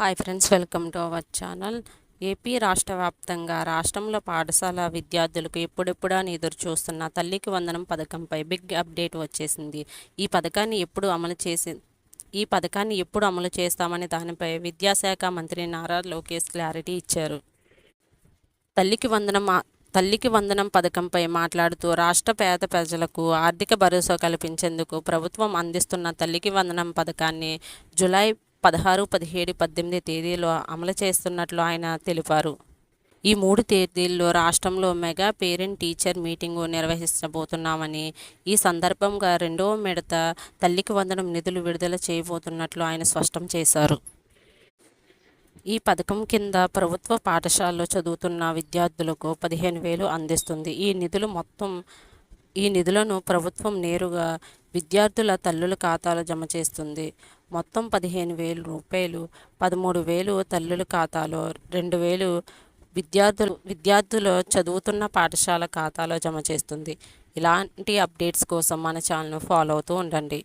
Hi friends, welcome to our channel. AP రాష్ట్ర వ్యాప్తంగా రాష్ట్రంలో పాఠశాల విద్యార్థులకు ఎప్పుడెప్పుడా అని ఎదురు చూస్తున్న తల్లికి వందనం పథకంపై బిగ్ అప్డేట్ వచ్చేసింది. ఈ పథకాన్ని ఎప్పుడు అమలు చేస్తామనే దానిపై విద్యాశాఖ మంత్రి నారా లోకేష్ క్లారిటీ ఇచ్చారు. తల్లికి వందనం పథకంపై మాట్లాడుతూ రాష్ట్ర పేద ప్రజలకు ఆర్థిక భరోసా కల్పించేందుకు ప్రభుత్వం అందిస్తున్న తల్లికి వందనం పథకాన్ని జూలై 16, 17, 18 తేదీల్లో అమలు చేస్తున్నట్లు ఆయన తెలిపారు. ఈ 3 తేదీల్లో రాష్ట్రంలో మెగా పేరెంట్ టీచర్ మీటింగు నిర్వహించబోతున్నామని, ఈ సందర్భంగా 2వ విడత తల్లికి వందనం నిధులు విడుదల చేయబోతున్నట్లు ఆయన స్పష్టం చేశారు. ఈ పథకం కింద ప్రభుత్వ పాఠశాలలో చదువుతున్న విద్యార్థులకు 15,000 అందిస్తుంది. ఈ నిధులను ప్రభుత్వం నేరుగా విద్యార్థుల తల్లుల ఖాతాలో జమ చేస్తుంది. మొత్తం 15,000 రూపాయలు 13,000 తల్లుల ఖాతాలో, 2,000 విద్యార్థులు చదువుతున్న పాఠశాల ఖాతాలో జమ చేస్తుంది. ఇలాంటి అప్డేట్స్ కోసం మన ఛానల్ను ఫాలో అవుతూ ఉండండి.